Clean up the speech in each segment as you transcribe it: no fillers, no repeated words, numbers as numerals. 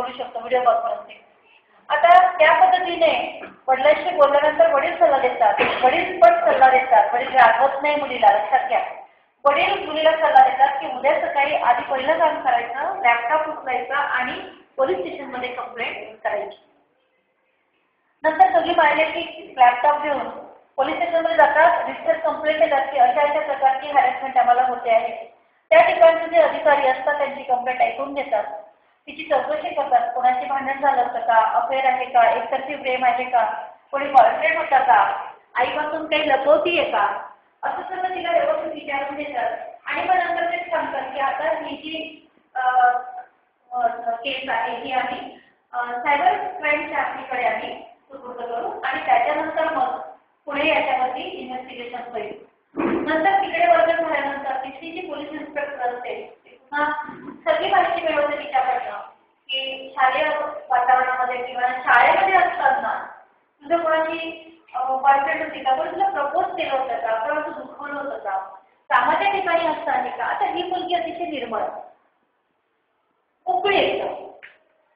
बोलू शकतो video conferencing. आता त्या पद्धतीने वडिलांशी बोलल्यानंतर वडील सल्ला देतात, वडील पण सल्ला देतात, वडील रागवत नाही मुलीला, लक्षात घ्या। वडील मुलीला सल्ला देतात की उद्या सकाळी आधी पहिलं काम करायचं, लॅपटॉप उचलायचा आणि पोलीस स्टेशनमध्ये कंप्लेंट करायची। नंतर सगळी पाहिले की लॅपटॉप घेऊन पोलीस स्टेशनमध्ये जातात, रजिस्टर कंप्लेंट देतात की अशा अशा प्रकारची हॅरेसमेंट आम्हाला होते आहे। त्या ठिकाणचे जे अधिकारी असतात त्यांची कंप्लेंट ऐकून घेतात, तिची चौकशी करतात, कोणाची भांडण झालं होतं का, अफेअर आहे का, एकतर्फी प्रेम आहे का, कोणी बॉयफ्रेंड होता का, आईपासून काही लपवती आहे का, असं सगळं तिला व्यवस्थित विचारून घेतात। आणि मग नंतर ते सांगतात की आता ही जी केस आहे ही आम्ही सायबर क्राईमच्या ॲक्टकडे आम्ही सुपूर्द करू आणि त्याच्यानंतर मग पुढे याच्यावरती इन्व्हेस्टिगेशन होईल। नंतर तिकडे वर्ग झाल्यानंतर तिथली जी पोलीस इन्स्पेक्टर असते पुन्हा सगळी माहिती मिळवते तिच्याकडनं की शालेय वातावरणामध्ये किंवा शाळेमध्ये असताना तुझं कोणाची बॉयफ्रेंड होती का, पण तुला प्रपोज केलं होतं का, किंवा तू दुखवलं होतं का, कामाच्या ठिकाणी असताना का। आता ही मुलगी अतिशय निर्मळ मोकळी असतं,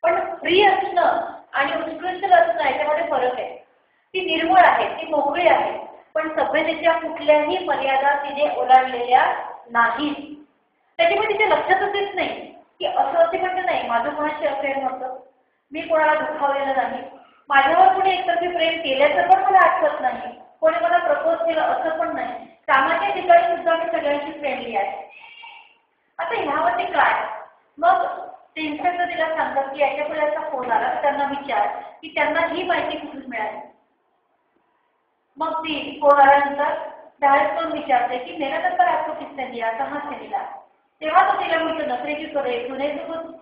पण फ्री असणं आणि उत्कृष्ट असणं याच्यामध्ये फरक आहे। ती निर्मळ आहे, ती मोकळी आहे, पण सभ्यतेच्या कुठल्याही मर्यादा तिने ओलांडलेल्या नाहीत। त्याच्यामुळे तिच्या लक्षातच येत नाही की असं असे म्हणजे नाही माझं कोणाशी अफेअर नव्हतं, मी कोणाला दुखावलेलं नाही, माझ्यावर कोणी एकतर्फी प्रेम केल्याचं पण मला आठवत नाही, कोणी मला प्रपोज केलं असं पण नाही, कामाच्या ठिकाणी सुद्धा मी सगळ्यांशी फ्रेंडली आहे। आता ह्यावरती काय मग ते इन्स्पेक्टर तिला सांगतात की याच्या पुढे असा फोन आला तर त्यांना विचार की त्यांना ही माहिती कुठून मिळाली। मग ती फोन आल्यानंतर डायरेक्ट करून विचारते की मेरा नंबर आपको किसने दिया, कहाँ से मिला। तेव्हा तो तिला म्हणतो नखरे की करे तूने तो कुछ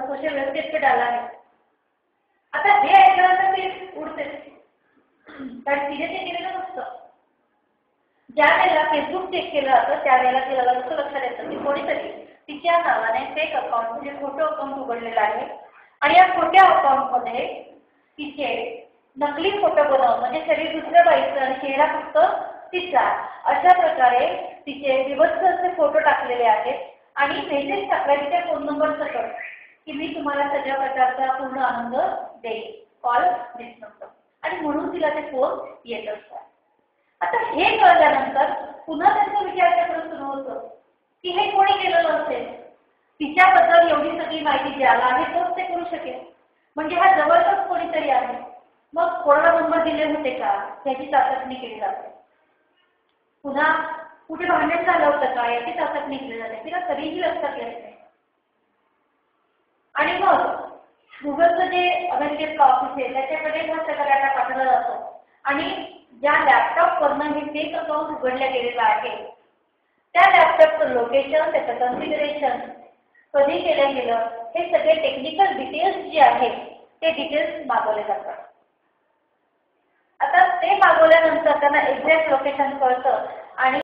सोशल वेबसाईट पे डाला है। आता हे ऐकल्यानंतर ती उडते, कारण तिने ते केलेलं नसतं। ज्या वेळेला फेसबुक चेक केलं जातं त्यावेळेला तिला लक्ष लक्षात येतं की कोणीतरी तिच्या नावाने फेक अकाउंट म्हणजे खोटं अकाउंट उघडलेलं आहे आणि या खोट्या अकाउंटमध्ये तिचे नकली फोटो बनवून म्हणजे शरीर दुसऱ्या बाईचं आणि चेहरा फक्त तिचा अशा प्रकारे तिचे विभत्स असे फोटो टाकलेले आहेत आणि मेसेज टाकला तिच्या फोन नंबर सकट की मी तुम्हाला सगळ्या प्रकारचा पूर्ण आनंद देईल, कॉल दिसत आणि म्हणून तिला ते फोन येत असतात। आता हे कळल्यानंतर पुन्हा त्यांचा विचार करणं सुरू होतं की हे कोणी केलेलं असेल, तिच्याबद्दल एवढी सगळी माहिती द्यायला आहे तोच ते करू शकेल, म्हणजे हा जवळच कोणीतरी आहे। मग कोणाला नंबर दिले होते का त्याची चाचपणी केली जाते, पुन्हा कुठे भांडण झालं होतं का याची चाचपणी केली जाते, तिला तरीही लक्षात येत नाही। आणि मग गुगलचं जे अमेरिकेतलं ऑफिस आहे त्याच्याकडे हा सगळा डाटा पाठवला जातो आणि ज्या लॅपटॉपवरनं हे फेक अकाउंट उघडलं गेलेलं आहे त्या लॅपटॉपचं लोकेशन, त्याचं कॉन्फिगरेशन, कधी केलं गेलं, हे सगळे टेक्निकल डिटेल्स जे आहेत ते डिटेल्स मागवले जातात। आता ते मागवल्यानंतर त्यांना एक्झॅक्ट लोकेशन कळतं आणि